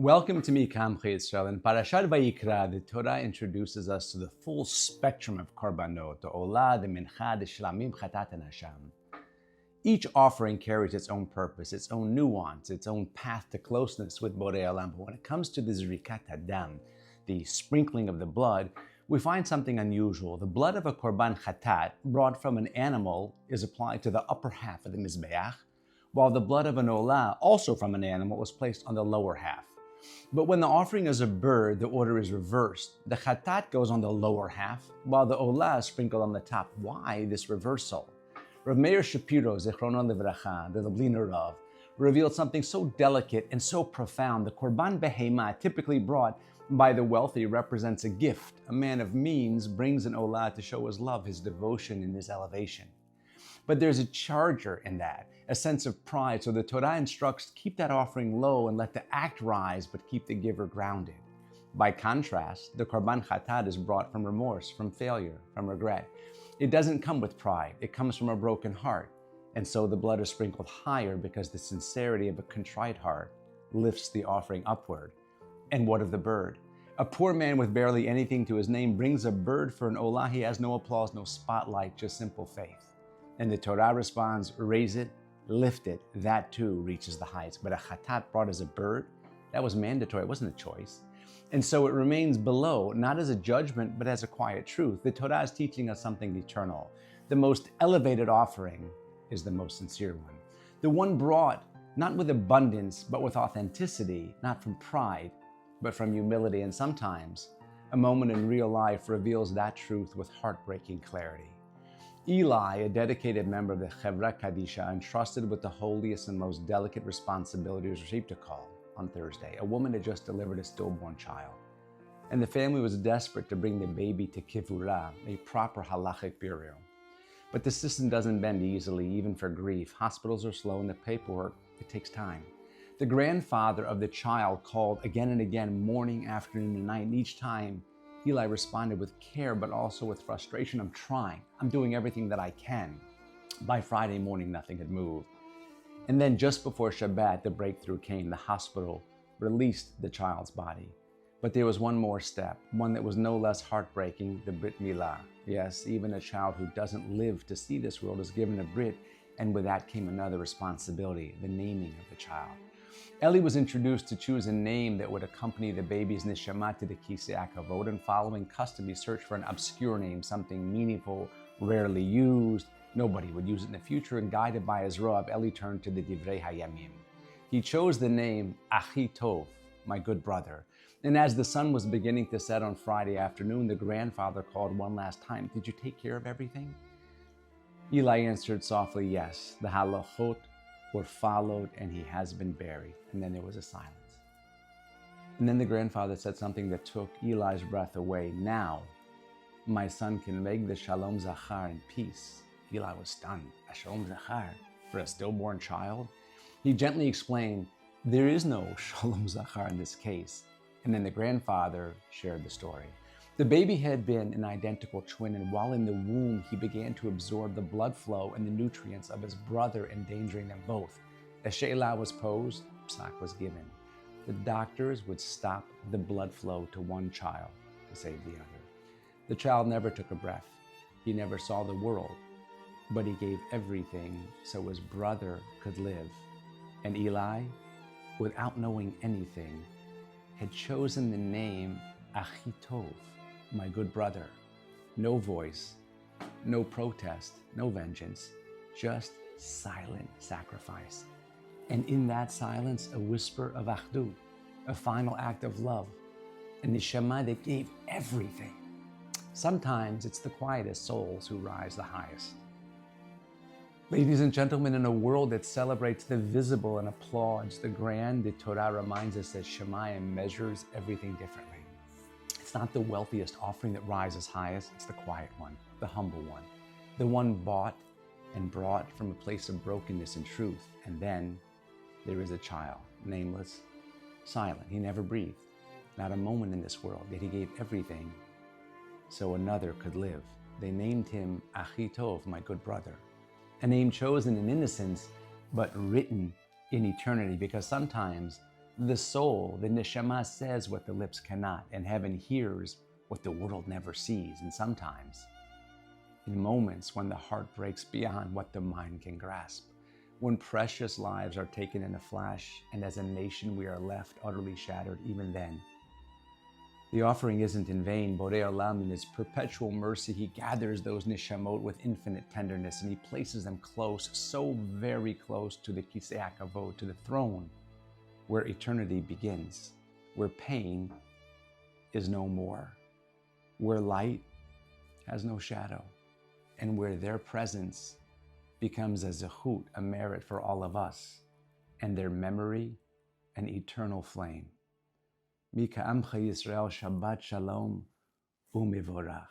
Welcome to Mikam Israel. In Parashat Vayikra, the Torah introduces us to the full spectrum of korbanot, the olah, the mincha, the shlamim, chatat, and hasham. Each offering carries its own purpose, its own nuance, its own path to closeness with Borei Olam. But when it comes to the zrikat hadam, the sprinkling of the blood, we find something unusual. The blood of a korban chatat brought from an animal is applied to the upper half of the mizbeach, while the blood of an olah, also from an animal, was placed on the lower half. But when the offering is a bird, the order is reversed. The chatat goes on the lower half, while the olah is sprinkled on the top. Why this reversal? Rav Meir Shapiro, Zichrono Livracha, the Lubliner Rav, revealed something so delicate and so profound. The korban behema, typically brought by the wealthy, represents a gift. A man of means brings an olah to show his love, his devotion, and his elevation. But there's a charger in that, a sense of pride. So the Torah instructs, keep that offering low and let the act rise, but keep the giver grounded. By contrast, the korban chatat is brought from remorse, from failure, from regret. It doesn't come with pride. It comes from a broken heart. And so the blood is sprinkled higher because the sincerity of a contrite heart lifts the offering upward. And what of the bird? A poor man with barely anything to his name brings a bird for an olah. He has no applause, no spotlight, just simple faith. And the Torah responds, raise it, lift it, that too reaches the heights. But a chatat brought as a bird, that was mandatory, it wasn't a choice. And so it remains below, not as a judgment, but as a quiet truth. The Torah is teaching us something eternal. The most elevated offering is the most sincere one. The one brought not with abundance, but with authenticity, not from pride, but from humility. And sometimes a moment in real life reveals that truth with heartbreaking clarity. Eli, a dedicated member of the Chevra Kadisha, entrusted with the holiest and most delicate responsibility, was received a call on Thursday. A woman had just delivered a stillborn child, and the family was desperate to bring the baby to kivura, a proper halachic burial. But the system doesn't bend easily, even for grief. Hospitals are slow, and the paperwork, it takes time. The grandfather of the child called again and again, morning, afternoon, and night, and each time Eli responded with care, but also with frustration. I'm trying. I'm doing everything that I can. By Friday morning, nothing had moved. And then just before Shabbat, the breakthrough came. The hospital released the child's body. But there was one more step, one that was no less heartbreaking, the Brit Milah. Yes, even a child who doesn't live to see this world is given a Brit, and with that came another responsibility, the naming of the child. Eli was introduced to choose a name that would accompany the baby's neshama to the kisei hakavod, and following custom, he searched for an obscure name, something meaningful, rarely used. Nobody would use it in the future, and guided by his Rav, Eli turned to the Divrei Hayamim. He chose the name Achi Tov, my good brother. And as the sun was beginning to set on Friday afternoon, the grandfather called one last time, did you take care of everything? Eli answered softly, yes. The halachot were followed, and he has been buried. And then there was a silence. And then the grandfather said something that took Eli's breath away. Now, my son can make the Shalom Zachar in peace. Eli was stunned. A Shalom Zachar for a stillborn child? He gently explained, there is no Shalom Zachar in this case. And then the grandfather shared the story. The baby had been an identical twin, and while in the womb, he began to absorb the blood flow and the nutrients of his brother, endangering them both. A she'elah was posed, psak was given. The doctors would stop the blood flow to one child to save the other. The child never took a breath. He never saw the world, but he gave everything so his brother could live. And Eli, without knowing anything, had chosen the name Achitov, my good brother. No voice, no protest, no vengeance, just silent sacrifice. And in that silence, a whisper of achdut, a final act of love, a neshama that gave everything. Sometimes it's the quietest souls who rise the highest. Ladies and gentlemen, in a world that celebrates the visible and applauds the grand, the Torah reminds us that Shemayim measures everything differently. It's not the wealthiest offering that rises highest, it's the quiet one, the humble one, the one bought and brought from a place of brokenness and truth. And then there is a child, nameless, silent. He never breathed, not a moment in this world, yet he gave everything so another could live. They named him Achitov, my good brother. A name chosen in innocence, but written in eternity, because sometimes The soul, the neshama, says what the lips cannot, and heaven hears what the world never sees. And sometimes, in moments when the heart breaks beyond what the mind can grasp, when precious lives are taken in a flash, and as a nation we are left utterly shattered, even then, the offering isn't in vain. Borei Olam, in his perpetual mercy, he gathers those nishamot with infinite tenderness, and he places them close, so very close to the Kisei HaKavod, to the throne, where eternity begins, where pain is no more, where light has no shadow, and where their presence becomes a zechut, a merit for all of us, and their memory an eternal flame. Mika Amcha Yisrael, Shabbat Shalom u'Mivorach.